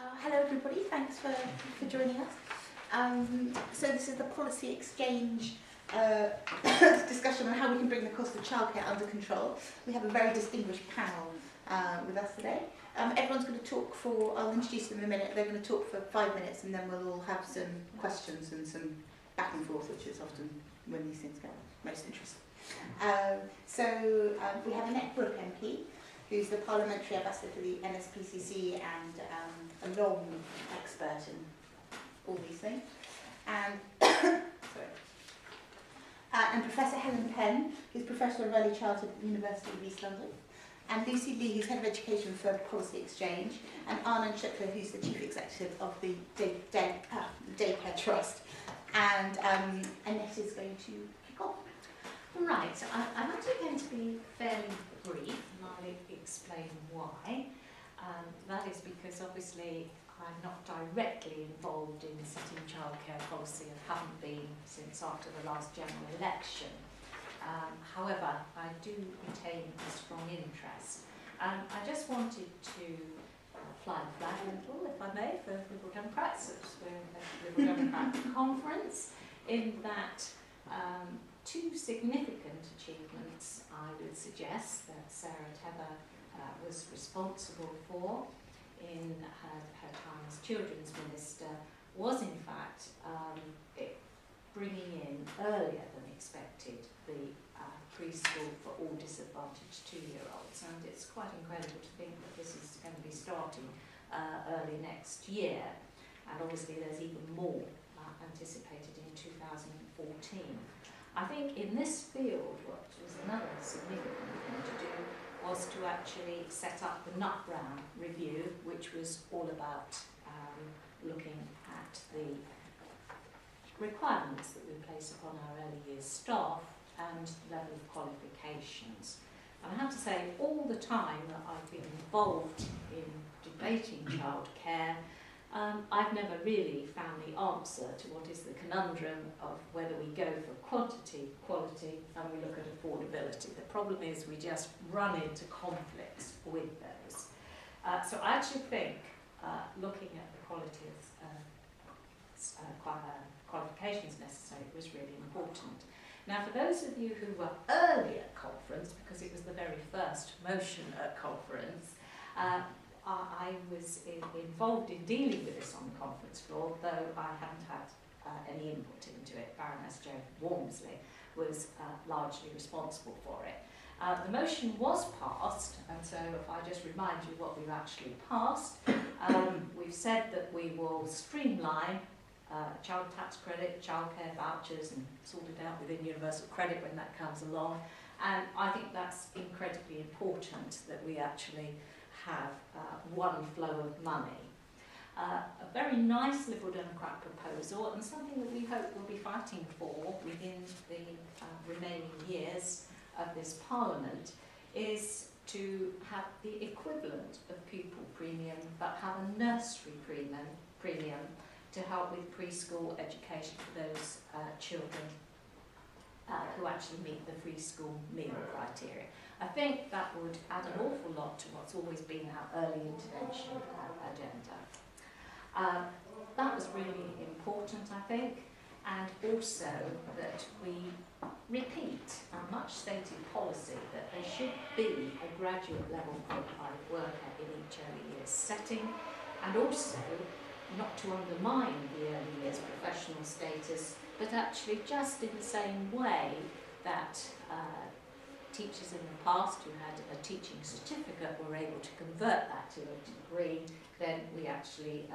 Hello everybody, thanks for joining us. So this is the policy exchange discussion on how we can bring the cost of childcare under control. We have a very distinguished panel with us today. Everyone's going to talk for, I'll introduce them in a minute, they're going to talk for 5 minutes and then we'll all have some questions and some back and forth, which is often when these things get most interesting. We have Annette, Brooke MP, who's the parliamentary ambassador for the NSPCC and a long expert in all these things. And and Professor Helen Penn, who's Professor of Early Childhood at the University of East London. And Lucy Lee, who's Head of Education for Policy Exchange. And Anand, who's the Chief Executive of the Daycare Trust. And Annette is going to kick off. Right, so I'm actually going to be fairly brief, and I'll explain why. That is because obviously I'm not directly involved in setting childcare policy and haven't been since after the last general election. However, I do retain a strong interest. I just wanted to fly the flag a little, if I may, for Lib Democrats. We're at the Lib Democrat Conference, in that two significant achievements, I would suggest, that Sarah Teber was responsible for in her time as Children's Minister was in fact bringing in earlier than expected the preschool for all disadvantaged 2-year-olds, and it's quite incredible to think that this is going to be starting early next year, and obviously there's even more anticipated in 2014. I think in this field, what was another significant thing to do was to actually set up the Nut Brown review, which was all about looking at the requirements that we place upon our early years staff and level of qualifications. And I have to say, all the time that I've been involved in debating childcare, I've never really found the answer to what is the conundrum of whether we go for quantity, quality, and we look at affordability. The problem is we just run into conflicts with those. So I actually think looking at the quality of qualifications necessary was really important. Now, for those of you who were early at conference, because it was the very first motion at conference, I was involved in dealing with this on the conference floor, though I haven't had any input into it. Baroness Jo Walmsley was largely responsible for it. The motion was passed, and so if I just remind you what we've actually passed, we've said that we will streamline child tax credit, childcare vouchers, and sort it out within universal credit when that comes along. And I think that's incredibly important that we actually have one flow of money. A very nice Liberal Democrat proposal, and something that we hope we'll be fighting for within the remaining years of this Parliament, is to have the equivalent of pupil premium, but have a nursery premium to help with preschool education for those children who actually meet the free school meal criteria. I think that would add an awful lot to what's always been our early intervention agenda. That was really important, I think, and also that we repeat our much stated policy that there should be a graduate level qualified worker in each early years setting, and also not to undermine the early years professional status, but actually just in the same way that teachers in the past who had a teaching certificate were able to convert that to a degree, then we actually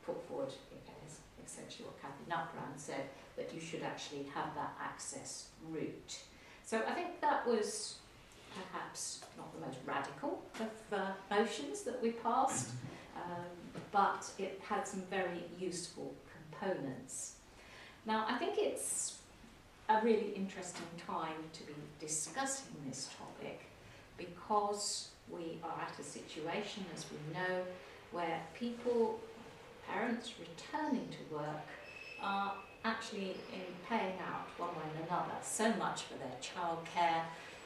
put forward, essentially what Cathy Nutbrown said, that you should actually have that access route. So I think that was perhaps not the most radical of motions that we passed, but it had some very useful components. Now, I think it's a really interesting time to be discussing this topic, because we are at a situation, as we know, where people, parents returning to work, are actually paying out one way or another so much for their childcare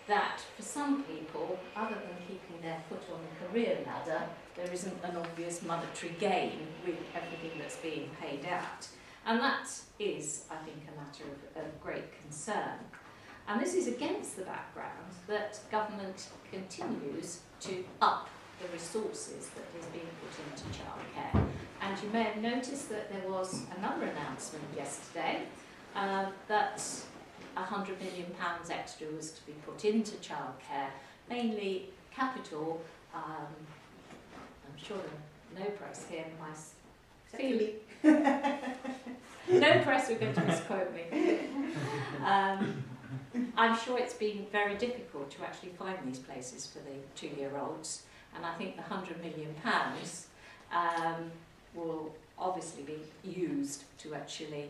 that for some people, other than keeping their foot on the career ladder, there isn't an obvious monetary gain with everything that's being paid out. And that is, I think, a matter of great concern. And this is against the background that government continues to up the resources that is being put into childcare. And you may have noticed that there was another announcement yesterday that £100 million extra was to be put into childcare, mainly capital. I'm sure no press here might feel no press are going to misquote me. I'm sure it's been very difficult to actually find these places for the 2-year-olds, and I think the £100 million will obviously be used to actually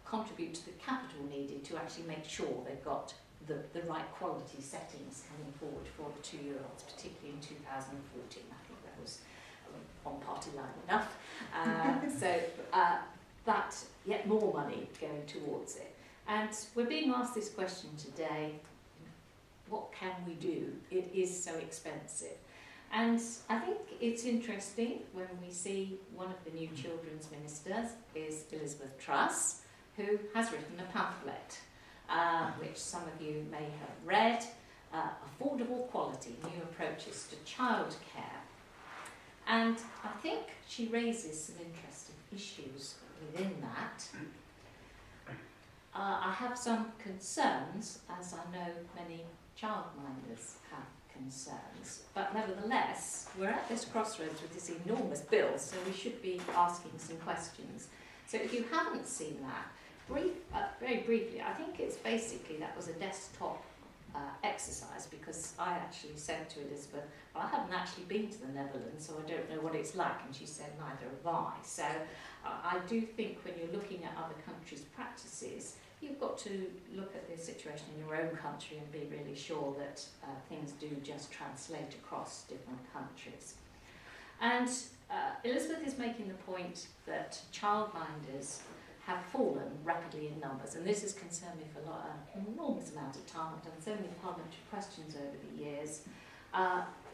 contribute to the capital needed to actually make sure they've got the right quality settings coming forward for the 2-year-olds, particularly in 2014. I think that was on party line enough. So that yet more money going towards it. And we're being asked this question today, what can we do? It is so expensive. And I think it's interesting when we see one of the new children's ministers is Elizabeth Truss, who has written a pamphlet, which some of you may have read, Affordable Quality, New Approaches to Childcare. And I think she raises some interesting issues within that. I have some concerns, as I know many childminders have concerns, but nevertheless, we're at this crossroads with this enormous bill, so we should be asking some questions. So if you haven't seen that, very briefly, I think it's basically that was a desktop exercise, because I actually said to Elizabeth, well, I haven't actually been to the Netherlands, so I don't know what it's like, and she said, neither have I. So I do think when you're looking at other countries' practices, you've got to look at the situation in your own country and be really sure that things do just translate across different countries. And Elizabeth is making the point that childminders have fallen rapidly in numbers, and this has concerned me for an enormous amount of time. I've done so many parliamentary questions over the years.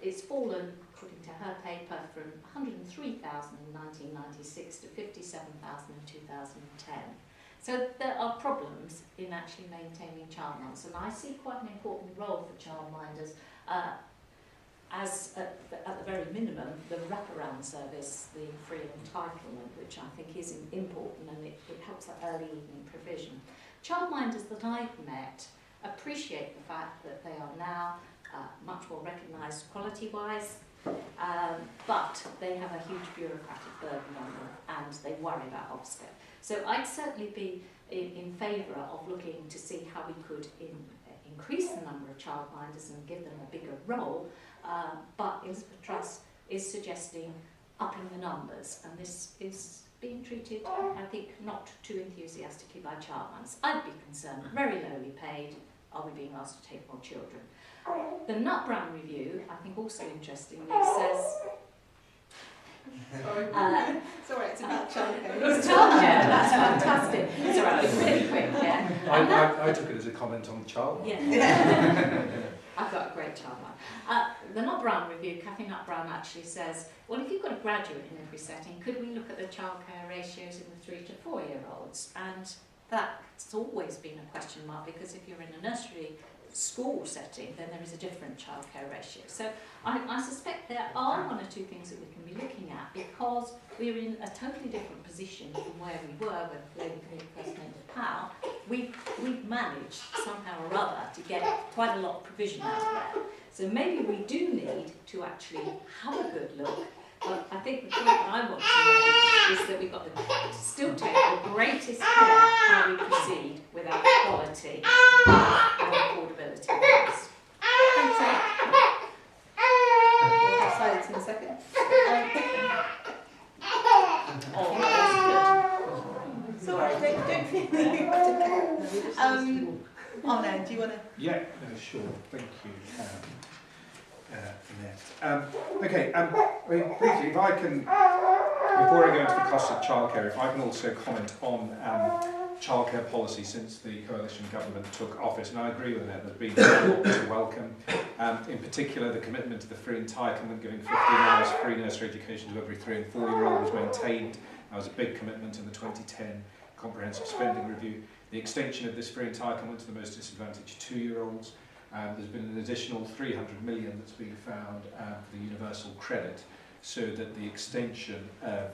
It's fallen, according to her paper, from 103,000 in 1996 to 57,000 in 2010. So there are problems in actually maintaining childminders, and I see quite an important role for childminders as, at the very minimum, the wraparound service, the free entitlement, which I think is important, and it helps that early evening provision. Childminders that I've met appreciate the fact that they are now much more recognised quality-wise, but they have a huge bureaucratic burden on them, and they worry about Ofsted. So I'd certainly be in favour of looking to see how we could increase the number of childminders and give them a bigger role, but Elizabeth Truss is suggesting upping the numbers, and this is being treated, I think, not too enthusiastically by childminders. I'd be concerned, very lowly paid, are we being asked to take more children? The Nut-Brown review, I think also interestingly, says... Sorry. It's all right, it's about childcare. It's childcare, that's fantastic. It's all right, it's really quick, yeah. I took it as a comment on child. Yeah. I've got a great childminder. The Nut-Brown review, Cathy Nut-Brown actually says, well, if you've got a graduate in every setting, could we look at the childcare ratios in the 3 to 4 year olds? And that's always been a question mark, because if you're in a nursery school setting, then there is a different childcare ratio. So I suspect there are one or two things that we can be looking at, because we're in a totally different position from where we were when Labour first came to power. We've managed somehow or other to get quite a lot of provision out of there. So maybe we do need to actually have a good look. But I think the point that I want to make is that we've got to still take the greatest care how we proceed with our quality and affordability. Thanks. We'll have silence in a second. Oh, that was It's all right, don't feel Anand, do you want to? Yeah, no, sure. Thank you, Annette. Okay, I mean, briefly, if I can, before I go into the cost of childcare, if I can also comment on childcare policy since the coalition government took office, and I agree with that. There's been a lot to welcome. In particular, the commitment to the free entitlement, giving 15 hours free nursery education to every 3 and 4-year-old was maintained. That was a big commitment in the 2010 comprehensive spending review. The extension of this free entitlement to the most disadvantaged 2-year-olds. There's been an additional 300 million that's been found for the universal credit, so that the extension of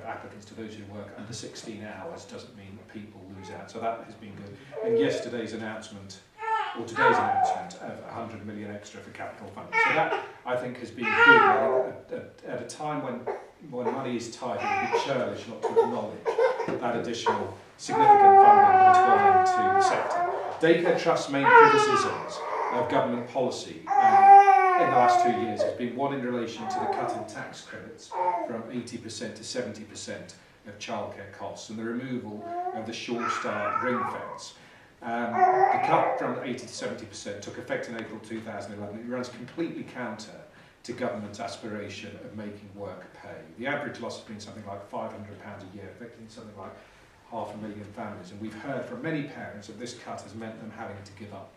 applicants to those who work under 16 hours doesn't mean that people lose out. So that has been good. And yesterday's announcement, or today's announcement, of 100 million extra for capital funding. So that, I think, has been good at a time when money is tight. It would be churlish not to acknowledge that additional significant funding that has gone into the sector. Daycare Trust's main criticisms of government policy in the last 2 years has been one in relation to the cut in tax credits from 80% to 70% of childcare costs and the removal of the Sure Start ring fence. The cut from 80 to 70% took effect in April 2011. It runs completely counter to government's aspiration of making work pay. The average loss has been something like £500 a year, affecting something like 500,000 families. And we've heard from many parents that this cut has meant them having to give up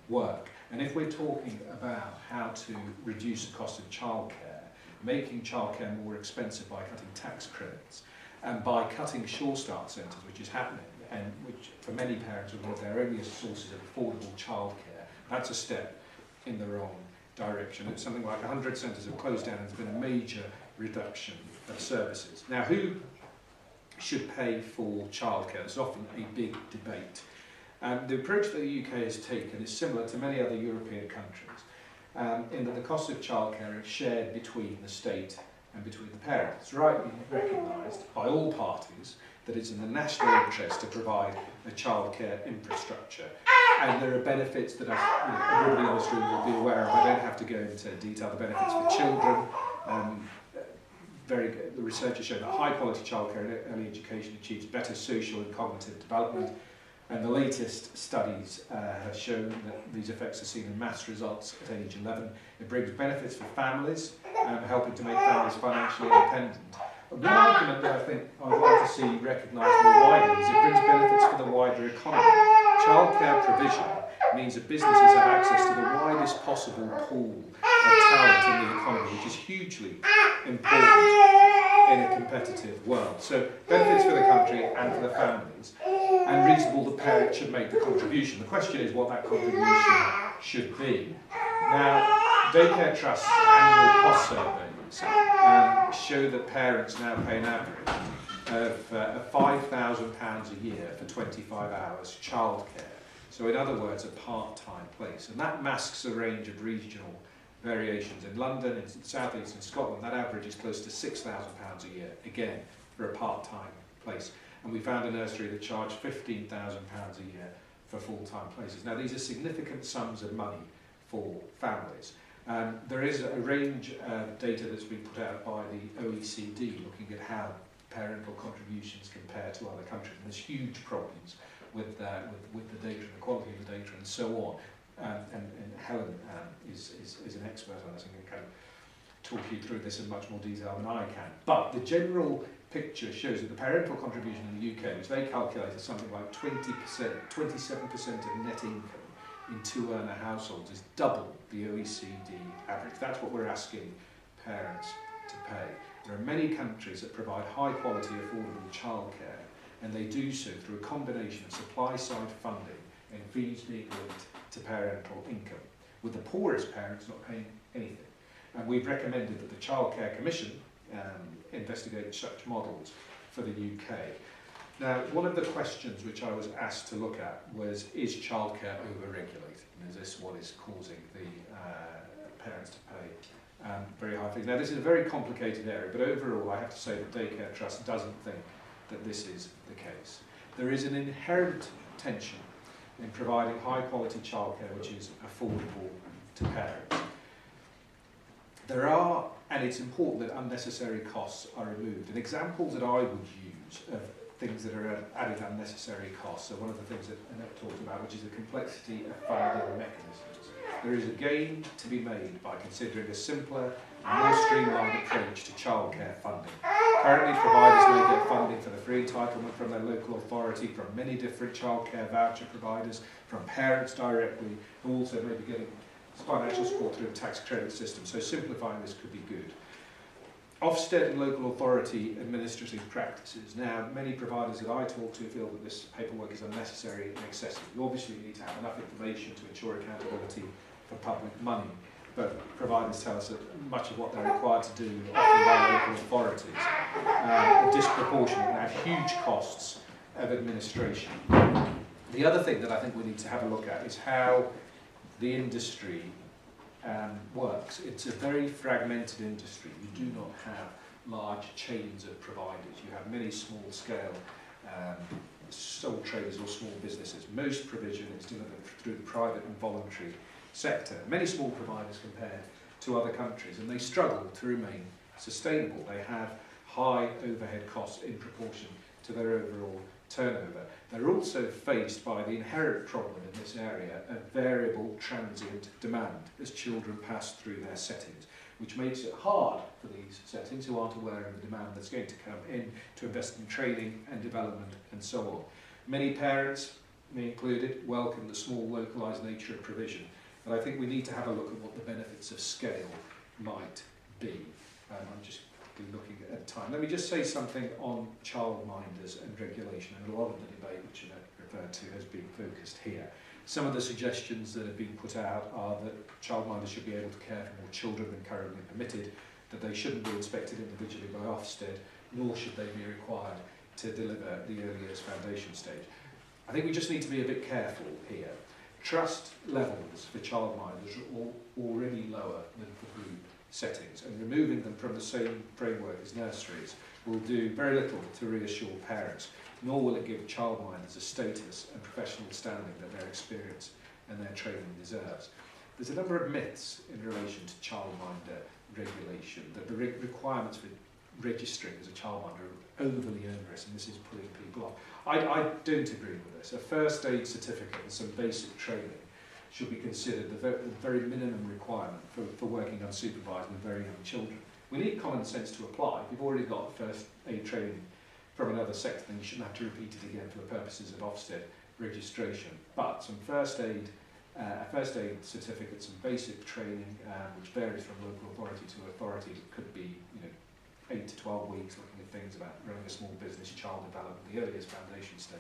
work. And if we're talking about how to reduce the cost of childcare, making childcare more expensive by cutting tax credits, and by cutting Sure Start centres, which is happening, and which for many parents are one of their only sources of affordable childcare, that's a step in the wrong direction. It's something like 100 centres have closed down and there's been a major reduction of services. Now, who should pay for childcare? There's often a big debate. The approach that the UK has taken is similar to many other European countries, in that the cost of childcare is shared between the state and between the parents. It's rightly recognised by all parties that it's in the national interest to provide a childcare infrastructure. And there are benefits that everybody in this room will be aware of. I don't have to go into detail. The benefits for children. Very good. The research has shown that high quality childcare and early education achieves better social and cognitive development. And the latest studies have shown that these effects are seen in maths results at age 11. It brings benefits for families, helping to make families financially independent. One argument that I think I'd like to see recognised more widely is it brings benefits for the wider economy. Childcare provision means that businesses have access to the widest possible pool of talent in the economy, which is hugely important in a competitive world. So benefits for the country and for the families, and reasonable the parent should make the contribution. The question is what that contribution should be. Now, Daycare Trust's annual cost surveys show that parents now pay an average of £5,000 a year for 25 hours childcare. So in other words, a part-time place. And that masks a range of regional variations. In London, in South East and Scotland, that average is close to £6,000 a year, again, for a part-time place. And we found a nursery that charged £15,000 a year for full-time places. Now, these are significant sums of money for families. There is a range of data that's been put out by the OECD looking at how parental contributions compare to other countries. And there's huge problems with the data and the quality of the data and so on. And Helen is an expert on this and can kind of talk you through this in much more detail than I can. But the general picture shows that the parental contribution in the UK, which they calculate as something like 20%, 27% of net income in 2-earner households, is double the OECD average. That's what we're asking parents to pay. There are many countries that provide high quality, affordable childcare, and they do so through a combination of supply-side funding and fees being linked to parental income, with the poorest parents not paying anything. And we've recommended that the Childcare Commission investigate such models for the UK. Now, one of the questions which I was asked to look at was, is childcare over-regulated? And is this what is causing the parents to pay very high fees? Now, this is a very complicated area, but overall, I have to say that Daycare Trust doesn't think that this is the case. There is an inherent tension in providing high-quality childcare which is affordable to parents. There are, and it's important that unnecessary costs are removed. And examples that I would use of things that are adding unnecessary costs are one of the things that Annette talked about, which is the complexity of funding mechanisms. there is a gain to be made by considering a simpler and more streamlined approach to childcare funding. Currently, providers may get funding for the free entitlement from their local authority, from many different childcare voucher providers, from parents directly, who also may be getting financial support through a tax credit system. So simplifying this could be good. Ofsted and local authority administrative practices. Now, many providers that I talk to feel that this paperwork is unnecessary and excessive. You obviously need to have enough information to ensure accountability for public money, but providers tell us that much of what they're required to do, often by local authorities, are disproportionate and have huge costs of administration. The other thing that I think we need to have a look at is how the industry works. It's a very fragmented industry. You do not have large chains of providers. You have many small-scale sole traders or small businesses. Most provision is delivered through the private and voluntary sector. Many small providers compared to other countries, and they struggle to remain sustainable. They have high overhead costs in proportion to their overall turnover. They're also faced by the inherent problem in this area of variable transient demand as children pass through their settings, which makes it hard for these settings who aren't aware of the demand that's going to come in to invest in training and development and so on. Many parents, me included, welcome the small localised nature of provision, but I think we need to have a look at what the benefits of scale might be. I'm just looking at time. Let me just say something on childminders and regulation, and a lot of the debate which Annette referred to has been focused here. Some of the suggestions that have been put out are that childminders should be able to care for more children than currently permitted, that they shouldn't be inspected individually by Ofsted, nor should they be required to deliver the early years foundation stage. I think we just need to be a bit careful here. Trust levels for childminders are already lower than for group settings, and removing them from the same framework as nurseries will do very little to reassure parents, nor will it give childminders a status and professional standing that their experience and their training deserves. There's a number of myths in relation to childminder regulation, that the requirements for registering as a childminder are overly onerous, and this is putting people off. I don't agree with this. A first aid certificate and some basic training should be considered the very minimum requirement for working unsupervised with very young children. We need common sense to apply. If you've already got first aid training from another sector, then you shouldn't have to repeat it again for the purposes of Ofsted registration. But some a first aid certificate, some basic training, which varies from local authority to authority. It could be 8 to 12 weeks, looking at things about running a small business, child development, the earliest foundation stage.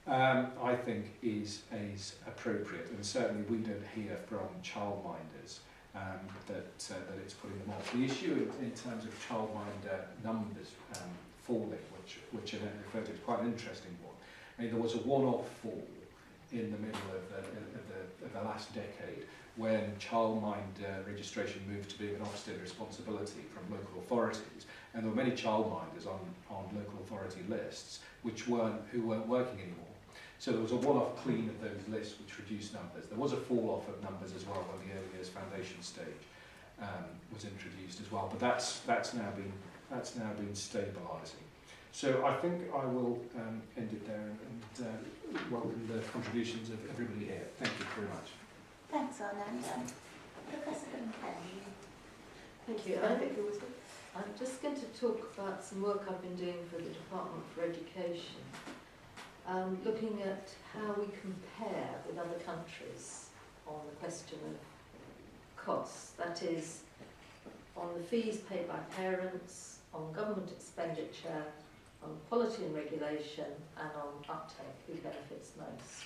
I think is appropriate, and certainly we don't hear from childminders that it's putting them off. The issue in terms of childminder numbers falling, which Annette referred to, is quite an interesting one. I mean, there was a one-off fall in the middle of the last decade when childminder registration moved to being an Ofsted responsibility from local authorities, and there were many childminders on local authority lists who weren't working anymore. So there was a one-off clean of those lists which reduced numbers. There was a fall-off of numbers as well when the early years foundation stage was introduced as well, but that's now been stabilising. So I think I will end it there and welcome the contributions of everybody here. Thank you very much. Thanks, Anand. Professor Penn. Thank you. I'm just going to talk about some work I've been doing for the Department for Education, looking at how we compare with other countries on the question of costs. That is, on the fees paid by parents, on government expenditure, on quality and regulation, and on uptake, who benefits most.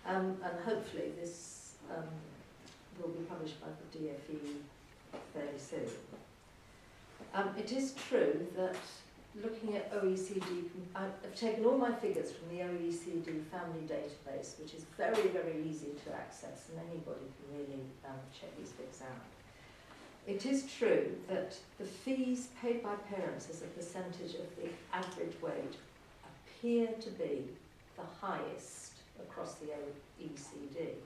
And hopefully this will be published by the DFE fairly soon. It is true that looking at OECD, I've taken all my figures from the OECD family database, which is very, very easy to access, and anybody can really check these figures out. It is true that the fees paid by parents as a percentage of the average wage appear to be the highest across the OECD.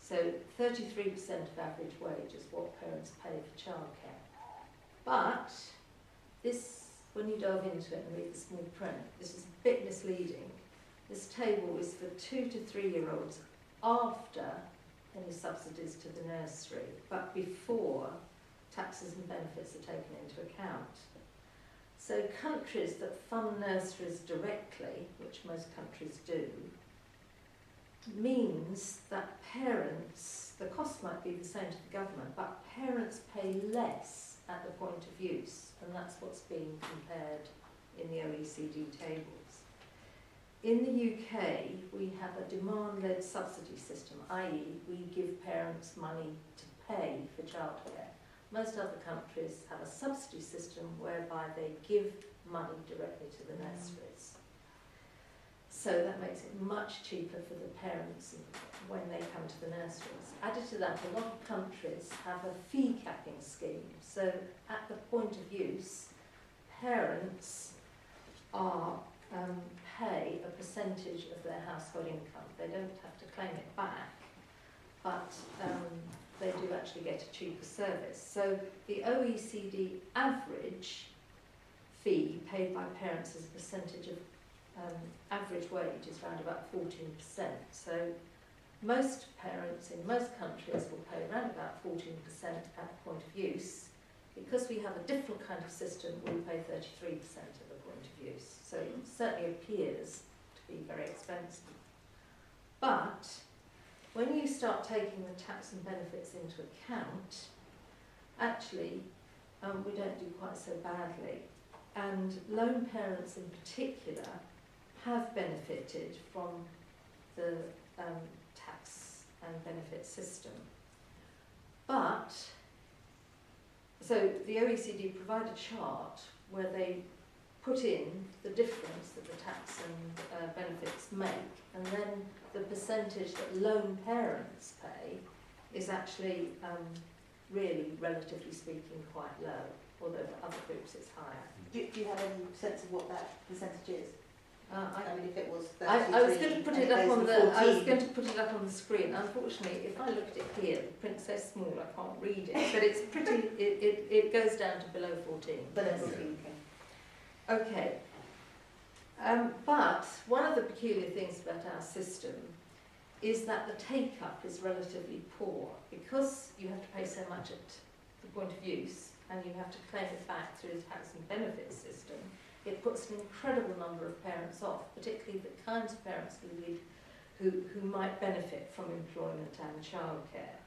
So 33% of average wage is what parents pay for childcare. But this, when you delve into it and read the small print, this is a bit misleading. This table is for 2 to 3 year olds after any subsidies to the nursery, but before taxes and benefits are taken into account. So countries that fund nurseries directly, which most countries do, means that parents, the cost might be the same to the government, but parents pay less at the point of use, and that's what's being compared in the OECD tables. In the UK, we have a demand-led subsidy system, i.e. we give parents money to pay for childcare. Most other countries have a subsidy system whereby they give money directly to the nurseries. So that makes it much cheaper for the parents when they come to the nurseries. Added to that, a lot of countries have a fee capping scheme. So at the point of use, parents are pay a percentage of their household income. They don't have to claim it back, but they do actually get a cheaper service. So the OECD average fee paid by parents as a percentage of average wage is around about 14%. So most parents in most countries will pay around about 14% at the point of use. Because we have a different kind of system, we pay 33% at the point of use. So it certainly appears to be very expensive. But when you start taking the tax and benefits into account, actually we don't do quite so badly. And lone parents in particular have benefited from the tax and benefit system. But, so the OECD provide a chart where they put in the difference that the tax and benefits make, and then the percentage that lone parents pay is actually really, relatively speaking, quite low, although for other groups it's higher. Do you have any sense of what that percentage is? I mean, if it was 33, I was going to put it up on the. I was going to put it up on the screen. Unfortunately, if I look at it here, the print's so small I can't read it. But it's pretty. It goes down to below 14. Below 14. Okay. But one of the peculiar things about our system is that the take-up is relatively poor because you have to pay so much at the point of use and you have to claim it back through the tax and benefits system. It puts an incredible number of parents off, particularly the kinds of parents who might benefit from employment and childcare.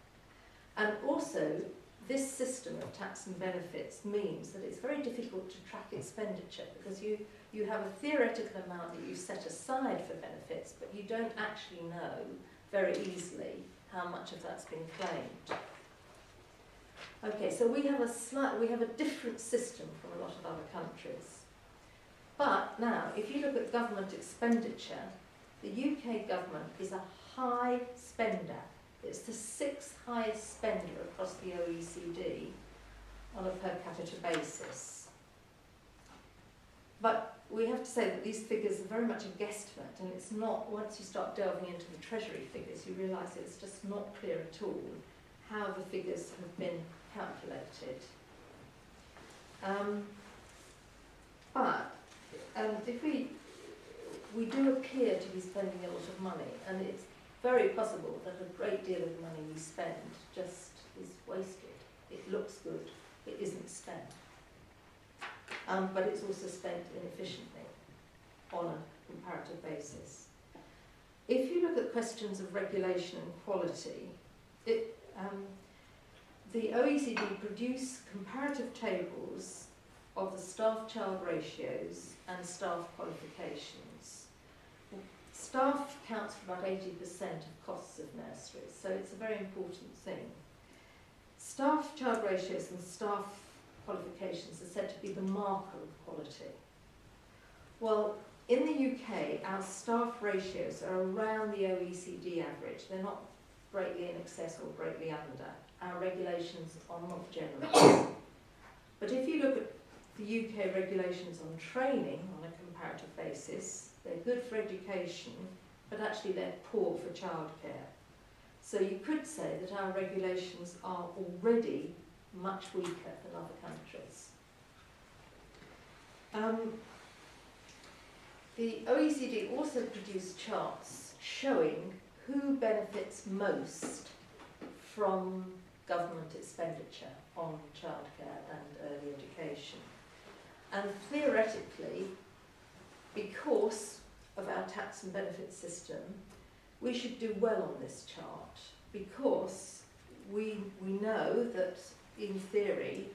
And also, this system of tax and benefits means that it's very difficult to track expenditure because you have a theoretical amount that you set aside for benefits, but you don't actually know very easily how much of that's been claimed. Okay, so we have a different system from a lot of other countries. But now, if you look at government expenditure, the UK government is a high spender. It's the 6th highest spender across the OECD on a per capita basis. But we have to say that these figures are very much a guesstimate, and it's not, once you start delving into the Treasury figures, you realise it's just not clear at all how the figures have been calculated. If we do appear to be spending a lot of money, and it's very possible that a great deal of money we spend just is wasted. It looks good, it isn't spent. But it's also spent inefficiently on a comparative basis. If you look at questions of regulation and quality, the OECD produce comparative tables of the staff-child ratios and staff qualifications. Staff counts for about 80% of costs of nurseries, so it's a very important thing. Staff-child ratios and staff qualifications are said to be the marker of quality. Well, in the UK, our staff ratios are around the OECD average. They're not greatly in excess or greatly under. Our regulations are not generous. But if you look at the UK regulations on training on a comparative basis, they're good for education, but actually they're poor for childcare. So you could say that our regulations are already much weaker than other countries. The OECD also produced charts showing who benefits most from government expenditure on childcare and early education. And theoretically, because of our tax and benefit system, we should do well on this chart, because we know that in theory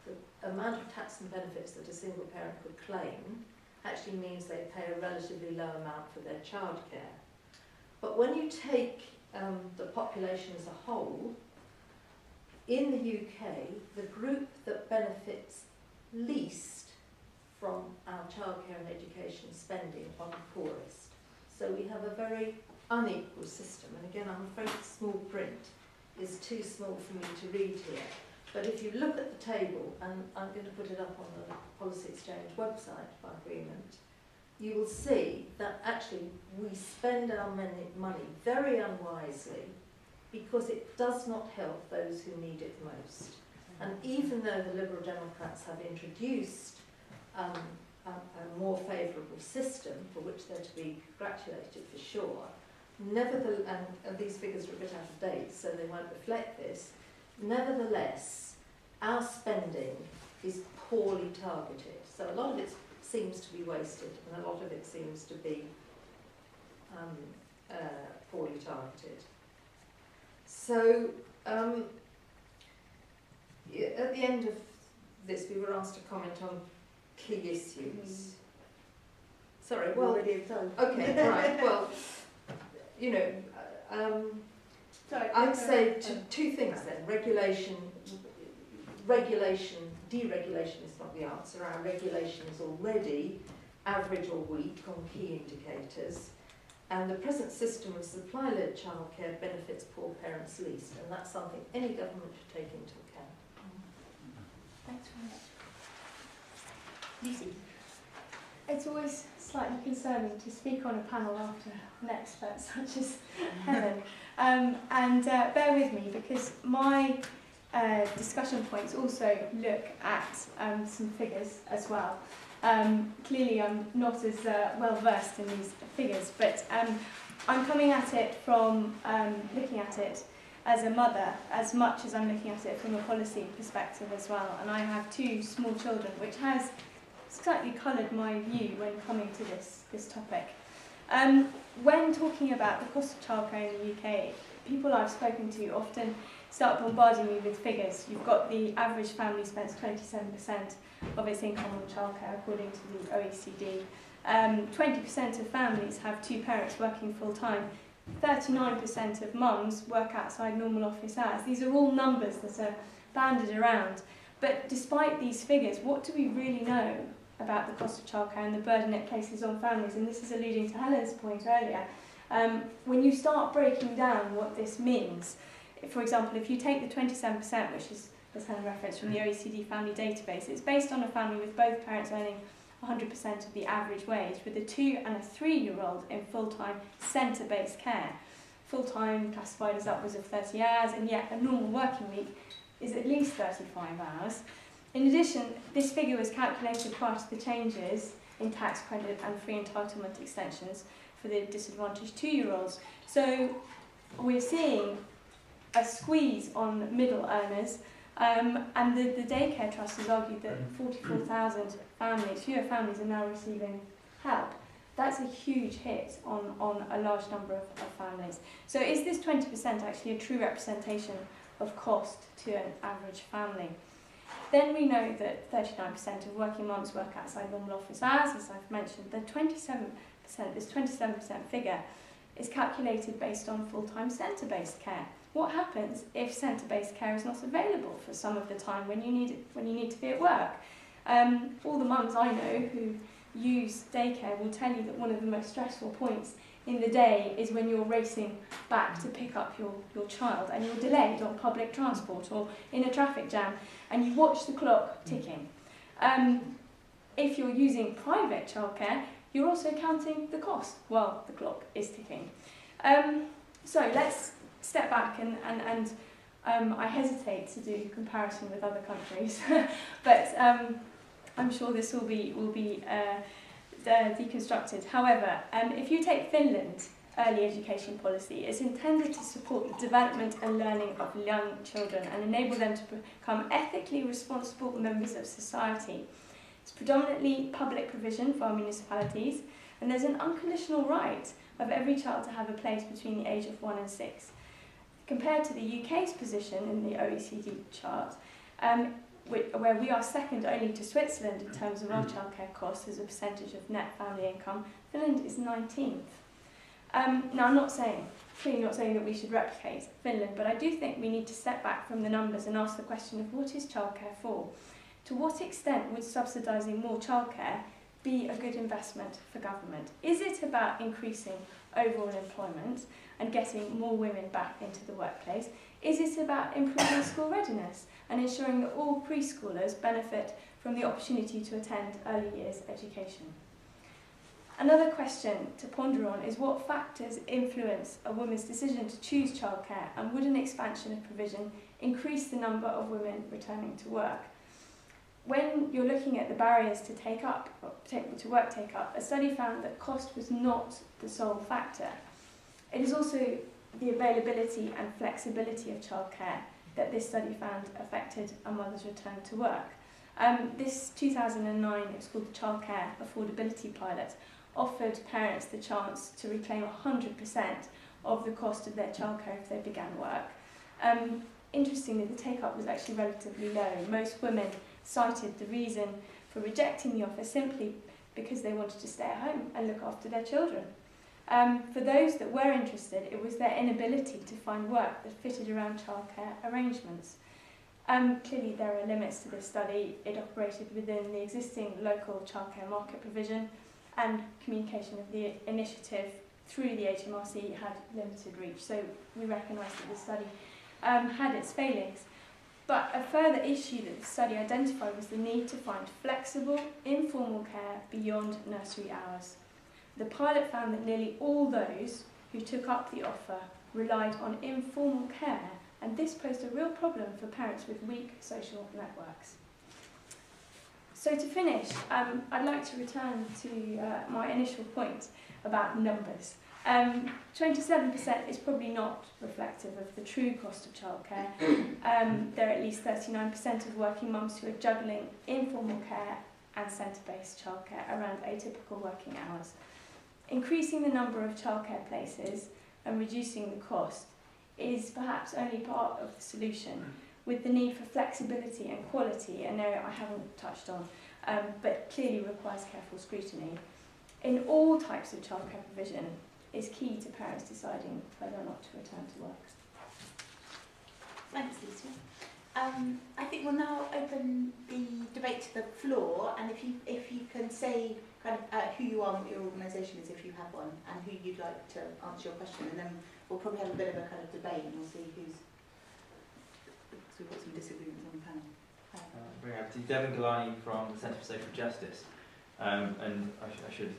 the amount of tax and benefits that a single parent could claim actually means they pay a relatively low amount for their childcare. But when you take the population as a whole, in the UK, the group that benefits least from our childcare and education spending are the poorest. So we have a very unequal system. And again, I'm afraid the small print is too small for me to read here. But if you look at the table, and I'm going to put it up on the Policy Exchange website by agreement, you will see that actually we spend our money very unwisely because it does not help those who need it most. And even though the Liberal Democrats have introduced a more favourable system, for which they're to be congratulated for sure, nevertheless, and these figures are a bit out of date, so they won't reflect this, nevertheless, our spending is poorly targeted. So a lot of it seems to be wasted, and a lot of it seems to be poorly targeted. So at the end of this, we were asked to comment on key issues. Sorry, well, already have done. okay, right, well, you know, Sorry, I'd say two things then. Regulation, deregulation is not the answer. Our regulation is already average or weak on key indicators. And the present system of supply-led childcare benefits poor parents least. And that's something any government should take into account. Thanks very much. Lucy. It's always slightly concerning to speak on a panel after an expert such as Helen. Bear with me, because my discussion points also look at some figures as well. Clearly I'm not as well versed in these figures, but I'm coming at it from looking at it as a mother as much as I'm looking at it from a policy perspective as well. And I have two small children, which has slightly coloured my view when coming to this topic. When talking about the cost of childcare in the UK, people I've spoken to often start bombarding me with figures. You've got the average family spends 27% of its income on childcare, according to the OECD. 20% of families have two parents working full-time. 39% of mums work outside normal office hours. These are all numbers that are banded around. But despite these figures, what do we really know about the cost of childcare and the burden it places on families? And this is alluding to Helen's point earlier. When you start breaking down what this means, for example, if you take the 27%, which is, as Helen referenced, from the OECD family database, it's based on a family with both parents earning 100% of the average wage, with a 2- and a 3-year-old in full-time centre-based care. Full-time classified as upwards of 30 hours, and yet a normal working week is at least 35 hours. In addition, this figure was calculated prior to the changes in tax credit and free entitlement extensions for the disadvantaged 2-year-olds. So we're seeing a squeeze on middle earners, and the Daycare Trust has argued that 44,000 families, fewer families, are now receiving help. That's a huge hit on a large number of families. So is this 20% actually a true representation of cost to an average family? Then we know that 39% of working mums work outside normal office hours, as I've mentioned. The 27%, this 27% figure is calculated based on full-time centre-based care. What happens if centre-based care is not available for some of the time when you need to be at work? All the mums I know who use daycare will tell you that one of the most stressful points in the day is when you're racing back to pick up your child and you're delayed on public transport or in a traffic jam and you watch the clock ticking. If you're using private childcare, you're also counting the cost while the clock is ticking. So let's step back and I hesitate to do comparison with other countries, but I'm sure this will be deconstructed. However, if you take Finland early education policy is intended to support the development and learning of young children and enable them to become ethically responsible members of society. It's predominantly public provision for our municipalities, and there's an unconditional right of every child to have a place between the age of 1 and 6. Compared to the UK's position in the OECD chart, where we are second only to Switzerland in terms of our childcare costs as a percentage of net family income, Finland is 19th. Now, I'm clearly not saying that we should replicate Finland, but I do think we need to step back from the numbers and ask the question of what is childcare for? To what extent would subsidising more childcare be a good investment for government? Is it about increasing overall employment and getting more women back into the workplace? Is it about improving school readiness and ensuring that all preschoolers benefit from the opportunity to attend early years education? Another question to ponder on is what factors influence a woman's decision to choose childcare, and would an expansion of provision increase the number of women returning to work? When you're looking at the barriers to work take up, a study found that cost was not the sole factor. It is also the availability and flexibility of childcare that this study found affected a mother's return to work. This 2009, it was called the Childcare Affordability Pilot, offered parents the chance to reclaim 100% of the cost of their childcare if they began work. Interestingly, the take-up was actually relatively low. Most women cited the reason for rejecting the offer simply because they wanted to stay at home and look after their children. For those that were interested, it was their inability to find work that fitted around childcare arrangements. Clearly, there are limits to this study. It operated within the existing local childcare market provision, and communication of the initiative through the HMRC had limited reach. So we recognise that the study had its failings. But a further issue that the study identified was the need to find flexible, informal care beyond nursery hours. The pilot found that nearly all those who took up the offer relied on informal care, and this posed a real problem for parents with weak social networks. So to finish, I'd like to return to my initial point about numbers. 27% is probably not reflective of the true cost of childcare. There are at least 39% of working mums who are juggling informal care and centre-based childcare around atypical working hours. Increasing the number of childcare places and reducing the cost is perhaps only part of the solution, with the need for flexibility and quality, an area I haven't touched on, but clearly requires careful scrutiny. In all types of childcare provision is key to parents deciding whether or not to return to work. Thanks, Lisa. I think we'll now open the debate to the floor, and if you can say kind of who you are and what your organisation is, if you have one, and who you'd like to answer your question, and then we'll probably have a bit of a kind of debate, and we'll see who's. So we've got some disagreements on the panel. Bring up to Devon Galani from the Centre for Social Justice, and I should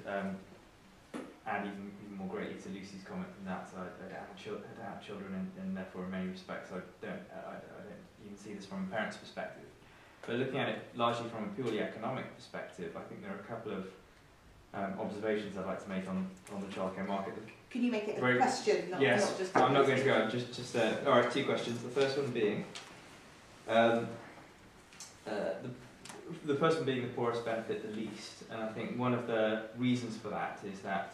add even more greatly to Lucy's comment from that side. I don't have children, and therefore in many respects I don't even see this from a parent's perspective. But looking at it largely from a purely economic perspective, I think there are a couple of observations I'd like to make on the childcare market. Can you make it a question, not just... I'm not going to go. Just all right, two questions. The first one being, the first one being the poorest benefit the least, and I think one of the reasons for that is that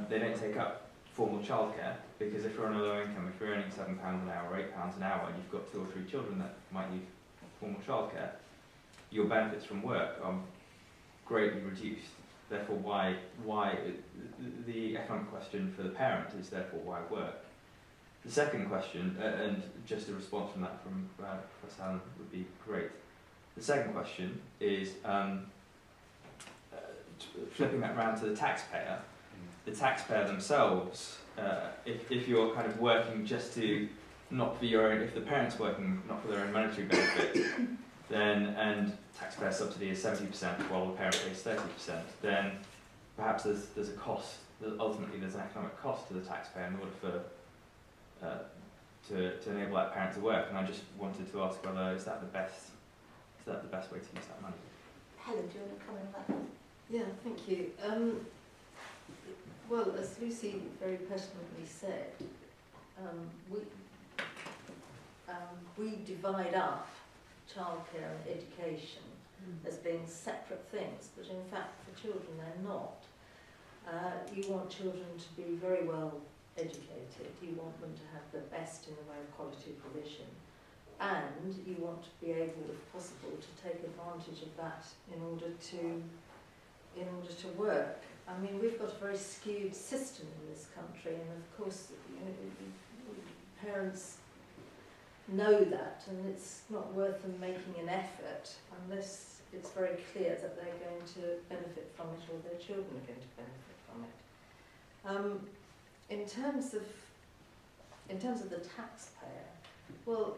they don't take up formal childcare, because if you're on a low income, if you're earning £7 an hour or £8 an hour, and you've got 2 or 3 children that might need formal childcare, your benefits from work are greatly reduced. Therefore, why the economic question for the parent is therefore why work. The second question, and just a response from that from Professor Helen would be great. The second question is flipping that round to the taxpayer. The taxpayer themselves, if you're kind of working just to not for your own, if the parent's working not for their own monetary benefit, then and taxpayer subsidy is 70% while the parent pays 30%, then perhaps there's a cost. Ultimately, there's an economic cost to the taxpayer in order for to enable that parent to work. And I just wanted to ask whether is that the best way to use that money? Helen, do you want to comment on that? Yeah, thank you. Well, as Lucy very pertinently said, we divide up childcare and education as being separate things, but in fact for children they're not. You want children to be very well educated, you want them to have the best in the way of quality provision, and you want to be able, if possible, to take advantage of that in order to work. I mean, we've got a very skewed system in this country, and of course, you know, parents know that, and it's not worth them making an effort unless it's very clear that they're going to benefit from it or their children are going to benefit from it. In terms of the taxpayer, well,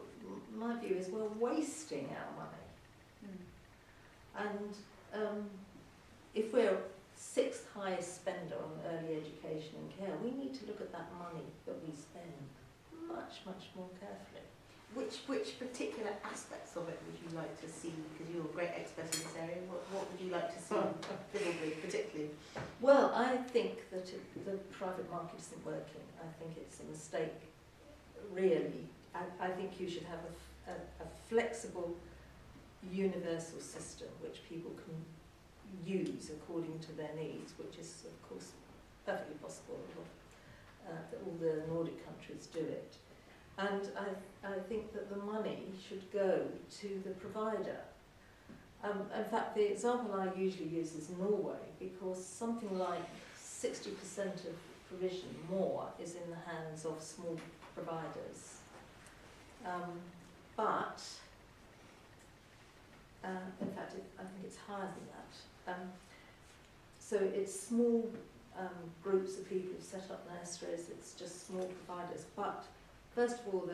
my view is we're wasting our money. And if we're sixth highest spender on early education and care, we need to look at that money that we spend much, much more carefully. Which particular aspects of it would you like to see? Because you're a great expert in this area. What would you like to see visibly, particularly? Well, I think that the private market isn't working. I think it's a mistake, really. I think you should have a flexible, universal system which people can use according to their needs, which is, of course, perfectly possible. All the Nordic countries do it. And I think that the money should go to the provider. In fact, the example I usually use is Norway, because something like 60% of provision more is in the hands of small providers. But, in fact, I think it's higher than that. So it's small groups of people who set up nurseries, it's just small providers. But first of all,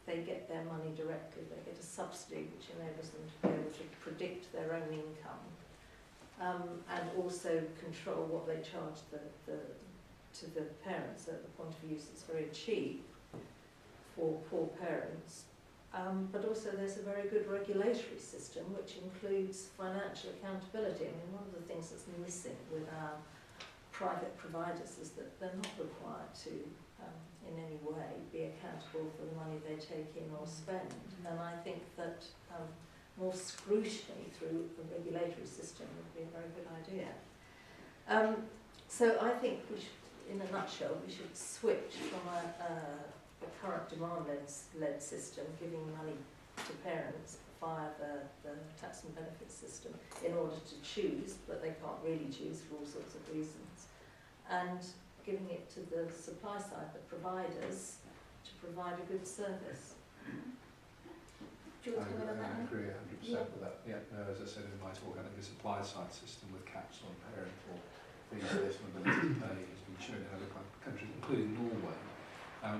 they get their money directly. They get a subsidy which enables them to be able to predict their own income, and also control what they charge to the parents at the point of use. It's very cheap for poor parents. But also there's a very good regulatory system which includes financial accountability. I mean, one of the things that's missing with our private providers is that they're not required to in any way be accountable for the money they take in or spend. And I think that more scrutiny through the regulatory system would be a very good idea. So I think we should, in a nutshell, we should switch from a current demand-led system, giving money to parents via the tax and benefits system in order to choose, but they can't really choose for all sorts of reasons, and giving it to the supply side, the providers, to provide a good service. Do you want to comment on that? I agree 100% with that. Yeah, no, as I said in my talk, I think the supply side system with caps on parent or fees based on ability to pay has been shown in other countries, including Norway.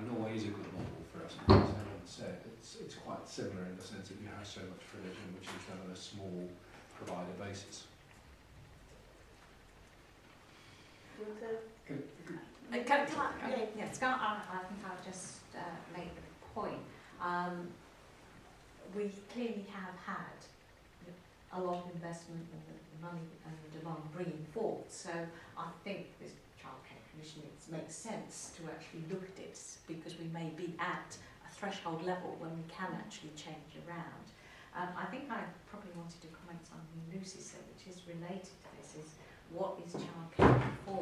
Norway is a good model for us, and as Helen said, it's quite similar in the sense that you have so much provision which is done on a small provider basis. Do you want to? I think I'll just make the point. We clearly have had a lot of investment in the money and the demand bringing forth. So I think this childcare commission, it makes sense to actually look at it, because we may be at a threshold level when we can actually change around. I think I probably wanted to comment on something Lucy said, which is related to this, is what is childcare for?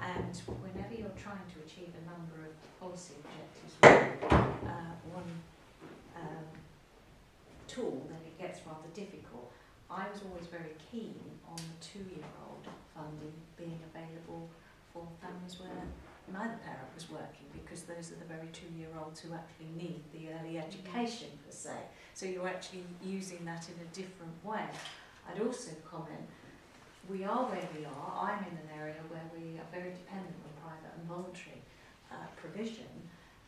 And whenever you're trying to achieve a number of policy objectives with one tool, then it gets rather difficult. I was always very keen on the 2-year-old funding being available for families where neither parent was working, because those are the very 2-year-olds who actually need the early education per se. So you're actually using that in a different way. I'd also comment, we are where we are. I'm in an area where we are very dependent on private and voluntary provision,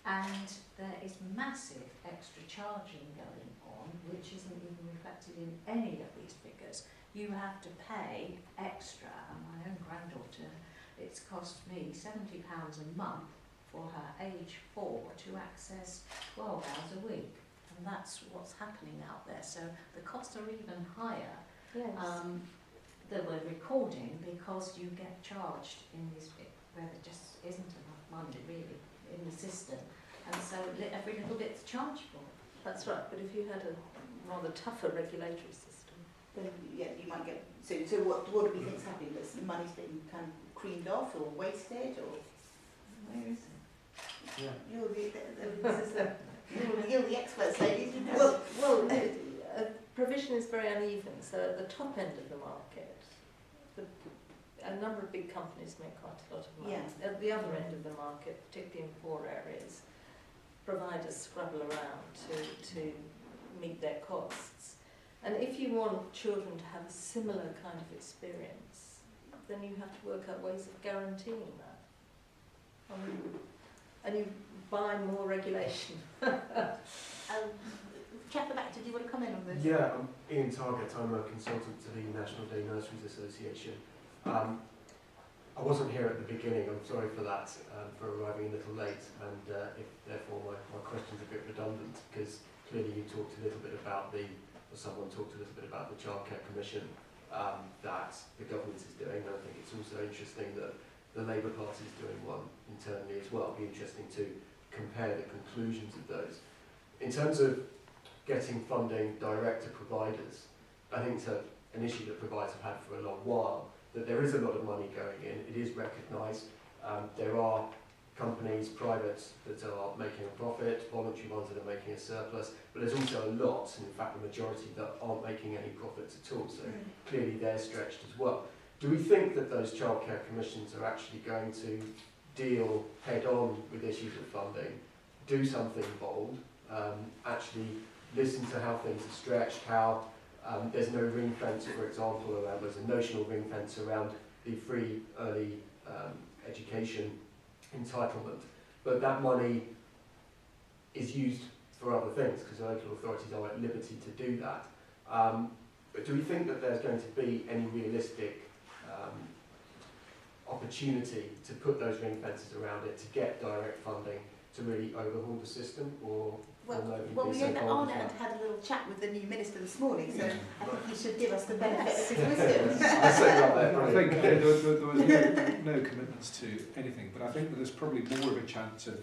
and there is massive extra charging going on, which isn't even reflected in any of these figures. You have to pay extra, and my own granddaughter, it's cost me £70 a month for her age 4 to access 12 hours a week, and that's what's happening out there. So the costs are even higher. Yes. That we're recording, because you get charged in this where there just isn't enough money really in the system, and so every little bit's chargeable. That's right, but if you had a rather tougher regulatory system, then yeah, you might get. So what do we think's happening? That the money's been kind of creamed off or wasted, or where is it? Yeah. You're the experts, ladies. You know. Provision is very uneven. So at the top end of the market, a number of big companies make quite a lot of money. Yeah. At the other end of the market, particularly in poor areas, providers scrabble around to meet their costs. And if you want children to have a similar kind of experience, then you have to work out ways of guaranteeing that. And you buy more regulation. Chap back, did you want to comment on this? Yeah, I'm Ian Target. I'm a consultant to the National Day Nurseries Association. I wasn't here at the beginning. I'm sorry for that, for arriving a little late, and if therefore my question's a bit redundant, because clearly you talked a little bit about someone talked a little bit about the Childcare Commission that the government is doing, and I think it's also interesting that the Labour Party is doing one internally as well. It'll be interesting to compare the conclusions of those. In terms of getting funding direct to providers, I think it's an issue that providers have had for a long while, that there is a lot of money going in. It is recognised. There are companies, privates, that are making a profit, voluntary ones that are making a surplus, but there's also a lot, and in fact the majority, that aren't making any profits at all, so clearly they're stretched as well. Do we think that those childcare commissions are actually going to deal head-on with issues of funding, do something bold, actually listen to how things are stretched, how there's no ring fence, for example, around, there's a notional ring fence around the free early education entitlement, but that money is used for other things because local authorities are at liberty to do that. But do we think that there's going to be any realistic opportunity to put those ring fences around it, to get direct funding, to really overhaul the system, or Well, will we so know that bold as Anand that? had a little chat with the new minister this morning, so I think he should give us the benefit of his wisdom. I say right there, I think there was no commitments to anything, but I think that there's probably more of a chance of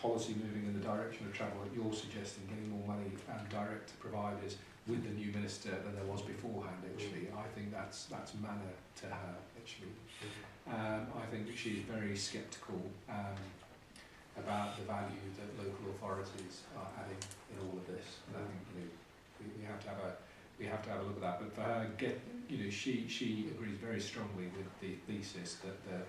policy moving in the direction of travel that you're suggesting, getting more money direct to providers with the new minister than there was beforehand, actually. I think that's manner to her, actually. I think that she's very sceptical about the value that local authorities are adding in all of this. And I think we have to have a look at that. But for her, she agrees very strongly with the thesis that the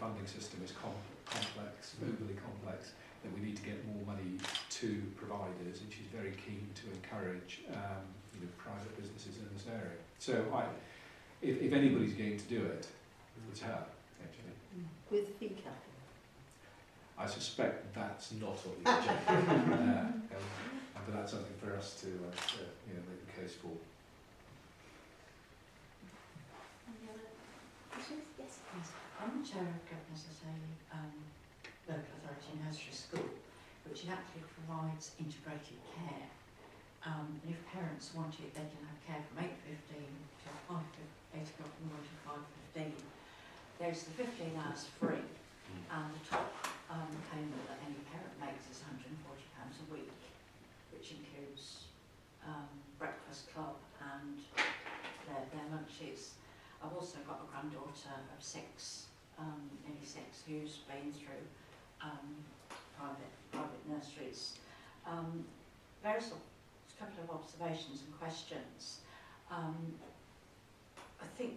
funding system is complex, overly complex, that we need to get more money to providers, and she's very keen to encourage private businesses in this area. So if anybody's going to do it, it's her, actually. with fee capping. I suspect that's not on the agenda, but that's something for us to make the case for. Any other questions? Yes. I'm the chair of governance as a local authority nursery school, which actually provides integrated care. And if parents want it, they can have care from 8:15 till 8 o'clock in the morning to 5:15. There's the 15 hours free, and the top payment that any parent makes is £140 a week, which includes breakfast club and their lunches. I've also got a granddaughter of 6, nearly 6, who's been through private nurseries. There's a couple of observations and questions. I think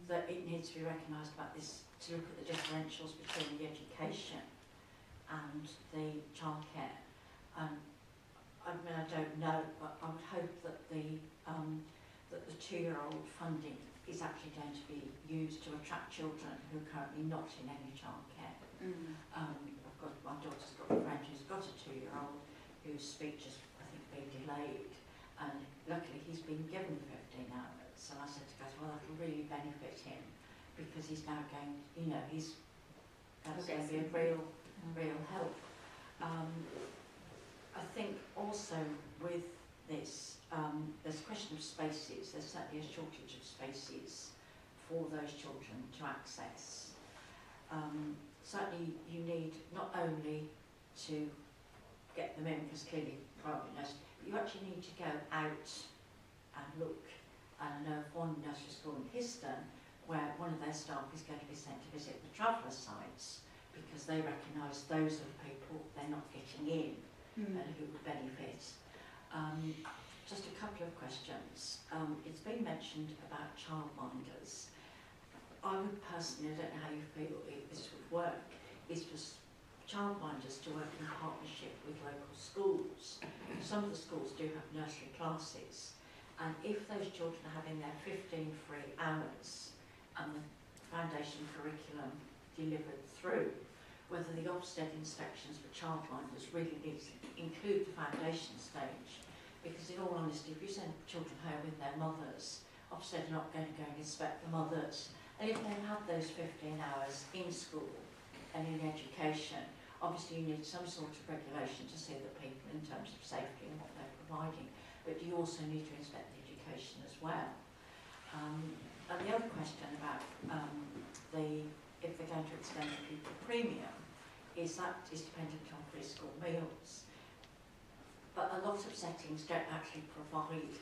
that it needs to be recognised about this, to look at the differentials between the education and the childcare. I mean, I don't know, but I would hope that the 2-year-old funding is actually going to be used to attract children who are currently not in any childcare. My daughter's got a friend who's got a 2-year-old whose speech has, I think, been delayed, and luckily he's been given 15 hours. And I said to Gus, well, that'll really benefit him, because he's now going, that's going to be a real help. I think also with this, there's a question of spaces. There's certainly a shortage of spaces for those children to access. Certainly you need not only to get them in, because clearly private nursery, but you actually need to go out and look. And I know of one nursery school in Histon where one of their staff is going to be sent to visit the traveller sites because they recognise those are the people they're not getting in and who would benefit. Just a couple of questions. It's been mentioned about childminders. I would personally, I don't know how you feel this would work, is for childminders to work in partnership with local schools. Some of the schools do have nursery classes, and if those children are having their 15 free hours and the foundation curriculum delivered through, whether the Ofsted inspections for childminders really needs to include the foundation stage. Because in all honesty, if you send children home with their mothers, Ofsted are not going to go and inspect the mothers. And if they have those 15 hours in school and in education, obviously you need some sort of regulation to see that people, in terms of safety and what they're providing, but you also need to inspect the education as well. And the other question about if they're going to extend the pupil premium, is that is dependent on free school meals. But a lot of settings don't actually provide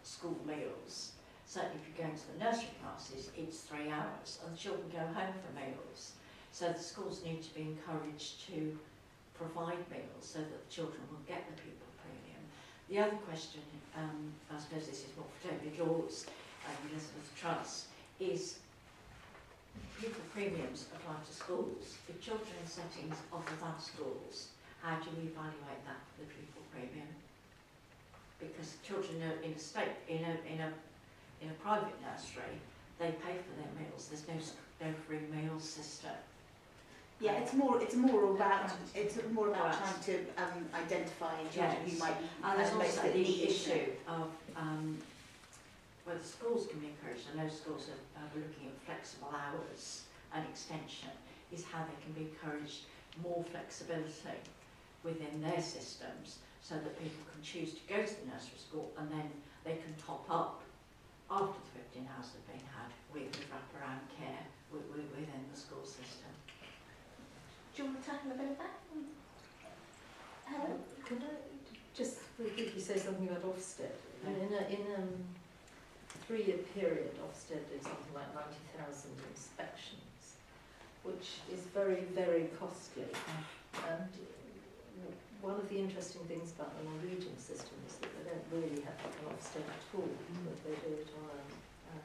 school meals. Certainly if you go into the nursery classes, it's 3 hours and the children go home for meals. So the schools need to be encouraged to provide meals so that the children will get the pupil premium. The other question, I suppose this is more for David Laws and Elizabeth Truss, is pupil premiums apply to schools. If children in settings other than schools, how do we evaluate that for the pupil premium? Because children in a private nursery, they pay for their meals. There's no free meals system. Yeah, it's more about trying to identify children who might be and there's also the need issue of whether schools can be encouraged. I know schools are looking at flexible hours and extension, is how they can be encouraged more flexibility within their systems so that people can choose to go to the nursery school and then they can top up after the 15 hours have been had with wraparound care within the school system. Do you want to tackle a bit of that? Helen? Could I just briefly say something about Ofsted? In a 3-year period, Ofsted did something like 90,000 inspections, which is very, very costly. And one of the interesting things about the Norwegian system is that they don't really have an Ofsted at all, but they do it on a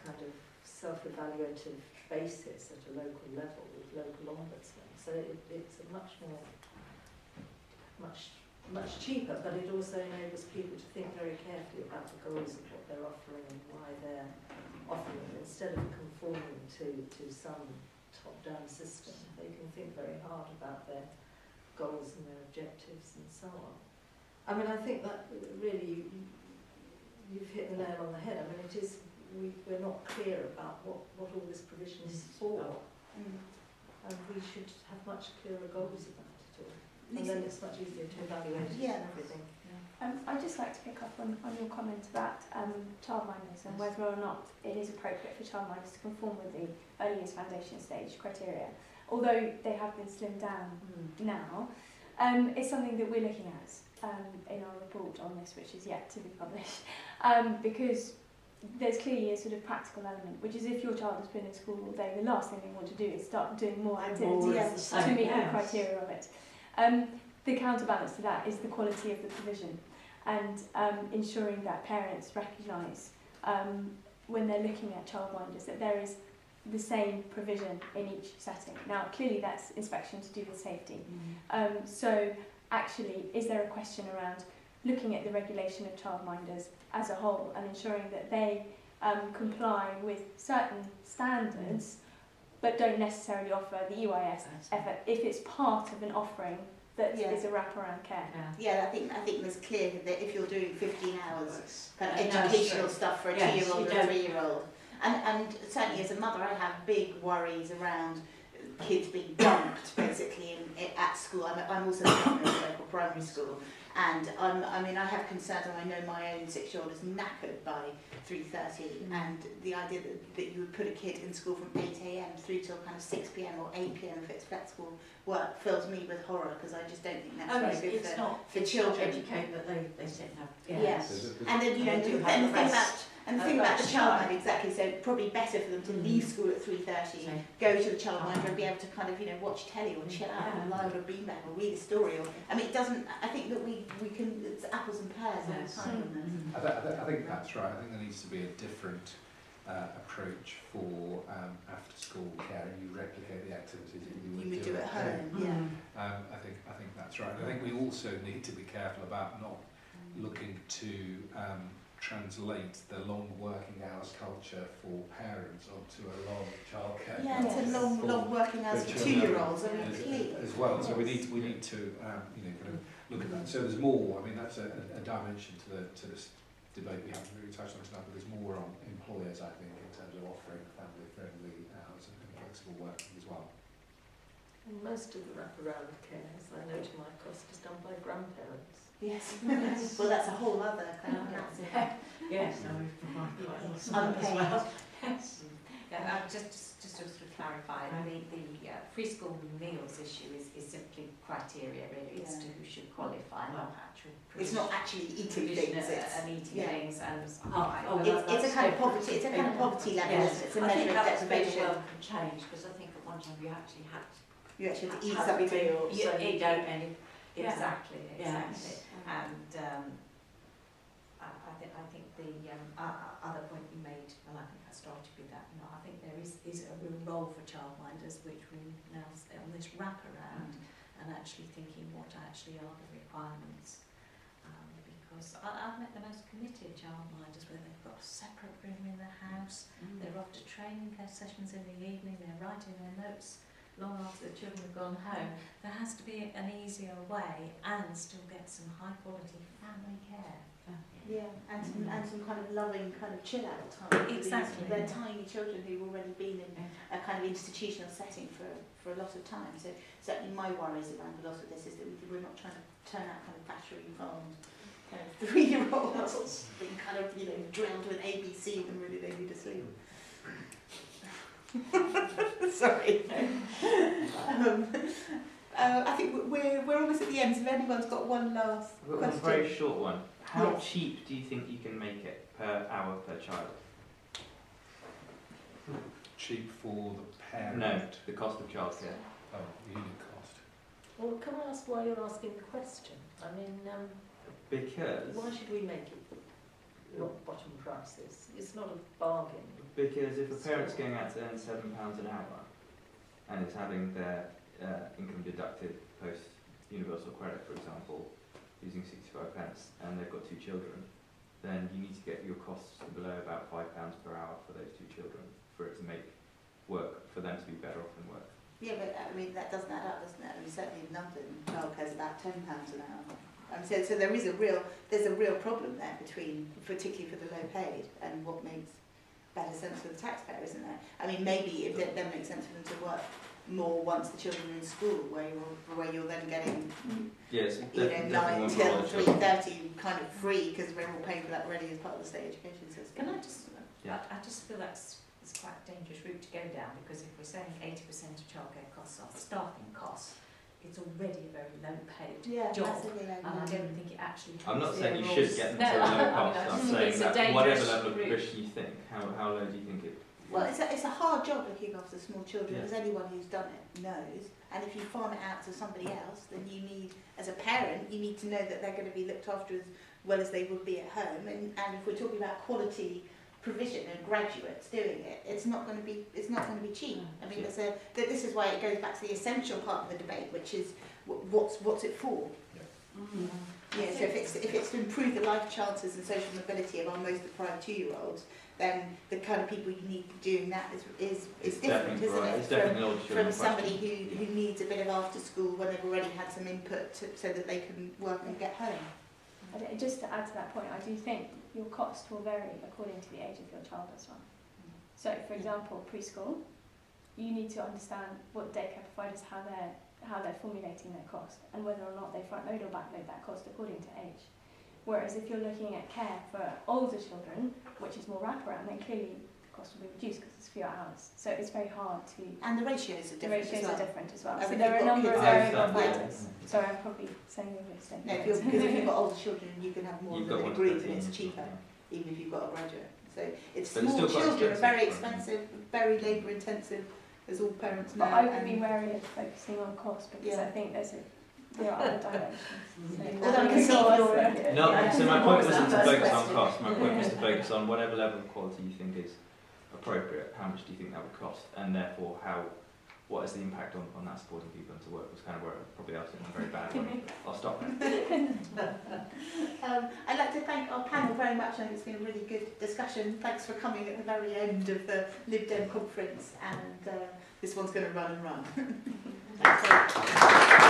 kind of self-evaluative basis at a local level with local ombudsmen. So it's a much cheaper, but it also enables people to think very carefully about the goals of what they're offering and why they're offering it. Instead of conforming to some top-down system, they can think very hard about their goals and their objectives and so on. I mean, I think that really you've hit the nail on the head. I mean, we're not clear about what all this provision is for, and we should have much clearer goals about it all. And then it's much easier to evaluate it and everything. I'd just like to pick up on your comment about childminders and whether or not it is appropriate for childminders to conform with the early years foundation stage criteria. Although they have been slimmed down now, it's something that we're looking at in our report on this, which is yet to be published, because there's clearly a sort of practical element, which is if your child has been in school all day, the last thing they want to do is start doing more activities to meet the criteria of it. The counterbalance to that is the quality of the provision and ensuring that parents recognise when they're looking at childminders that there is the same provision in each setting. Now, clearly that's inspection to do with safety. So actually, is there a question around looking at the regulation of childminders as a whole and ensuring that they comply with certain standards but don't necessarily offer the EYS effort if it's part of an offering that is a wraparound care? Yeah, I think there's clear that if you're doing 15 hours kind of educational stuff for a 2-year-old or a 3-year-old, and certainly as a mother I have big worries around kids being dumped basically at school. I'm also the governor of a local primary school, and I mean I have concerns, and I know my own 6-year-old is knackered by 3:30, and the idea that you would put a kid in school from 8 a.m. through till kind of 6 p.m. or 8 p.m. if it's flexible work fills me with horror, because I just don't think that's very good for children. Educate, but they sit and have. Yes. And then the thing about the childminder, exactly, so probably better for them to leave school at 3:30, go to the childminder and be able to kind of, watch telly or chill out or lie on a beanbag or read a story. Or I mean, it doesn't, I think that we can, it's apples and pears all the time. I think that's right. I think there needs to be a different approach for after school care, and you replicate the activities that you would do at home. I think that's right. I think we also need to be careful about not looking to translate the long working hours culture for parents onto a long childcare. Yeah, it's a long working hours for 2-year-olds. I mean, please. As well. So we need to kind of look at that. So there's more. I mean, that's a dimension to this debate we haven't really touched on tonight, but there's more on employers, I think, in terms of offering family-friendly hours and flexible working as well. And most of the wraparound care, as I know to my cost, is done by grandparents. Yes. Well, that's a whole other kind of massive. Yes, so we provide quite a lot of unpaid. as well. Yes. Yeah, just to sort of clarify, the free school meals issue is simply criteria, really. It's to who should qualify, not actual. It's not actually eating things. And eating things, and it's a kind of poverty. It's a kind of poverty level. Yes. It's a measure of deprivation. Welcome change, because I think at one time you actually had to. You actually have to eat have something. meals, so you don't any. Exactly. Yes. And I think the other point you made, and I think I started with that, I think there is a real role for childminders, which we now on this wraparound and actually thinking what actually are the requirements. Because I've met the most committed childminders where they've got a separate room in the house, they're off to training sessions in the evening, they're writing their notes long after the children have gone home. There has to be an easier way and still get some high quality family care. Yeah, and some kind of loving kind of chill out time. Exactly. They're tiny children who've already been in a kind of institutional setting for a lot of time. So certainly my worries around a lot of this is that we're not trying to turn out kind of battery farmed kind of 3-year-olds being kind of drilled with ABC when really they need to sleep. Sorry. I think we're almost at the end. So if anyone's got one last question. A very short one. How cheap do you think you can make it per hour per child? Cheap for the parent? No, the cost of childcare. Oh, unit cost. Well, can I ask why you're asking the question? I mean, Because why should we make it not bottom prices? It's not a bargain. Because if a parent's going out to earn £7 an hour and is having their income deducted post universal credit, for example, using 65 pence, and they've got 2 children, then you need to get your costs to below about £5 per hour for those 2 children for it to make work, for them to be better off in work. Yeah, but I mean that doesn't add up, doesn't it? I mean certainly in London, childcare's about £10 an hour. So there is a real problem there between, particularly for the low paid, and what makes better sense for the taxpayer, isn't there? I mean maybe it then makes sense for them to work more once the children are in school, where you're then getting 9 till 3:30 kind of free, because we're all paying for that already as part of the state education system. Can I just? I just feel it's quite a dangerous route to go down, because if we're saying 80% of childcare costs are staffing costs, it's already a very low paid job, and I don't think it actually. I'm not saying you should get them to a low cost. I'm saying that whatever level of provision you think, how low do you think it? Well, it's a hard job looking after small children, as anyone who's done it knows. And if you farm it out to somebody else, then you need, as a parent, you need to know that they're going to be looked after as well as they would be at home. And if we're talking about quality provision and graduates doing it, it's not going to be cheap. I mean, this is why it goes back to the essential part of the debate, which is what's it for? So if it's to improve the life chances and social mobility of our most deprived 2-year-olds, then the kind of people you need doing that is different, isn't it? It's definitely from somebody who needs a bit of after school when they've already had some input so that they can work and get home. And just to add to that point, I do think your cost will vary according to the age of your child as well. So, for example, preschool, you need to understand what daycare providers, how they're formulating their cost, and whether or not they front load or back load that cost according to age. Whereas if you're looking at care for older children, which is more wraparound, then clearly the cost will be reduced because it's fewer hours. So it's very hard to. And the ratios are The different. ratios as well. are different as well. I So mean, there are a you've got number of kids variable over there. factors. Sorry, I'm probably saying the mistake. No, because if you've got older children, you can have more You've of got a one degree to and it's 13, cheaper, yeah. even if you've got a graduate. So it's But it's small still quite children are very expensive. expensive, very labour intensive, as all parents know. But I would be and- wary of focusing on cost because Yeah. I think there are other dimensions. So Although I can see Cost, your- yeah. No, Yeah. so my What point was wasn't to that first focus on question? cost, my point was to focus on whatever level of quality you think is appropriate, how much do you think that would cost, and therefore what is the impact on that supporting people into work was kind of where I probably asked it in a very bad way. I'll stop there. I'd like to thank our panel very much. I think it's been a really good discussion. Thanks for coming at the very end of the Lib Dem Conference, and this one's going to run and run. Thanks.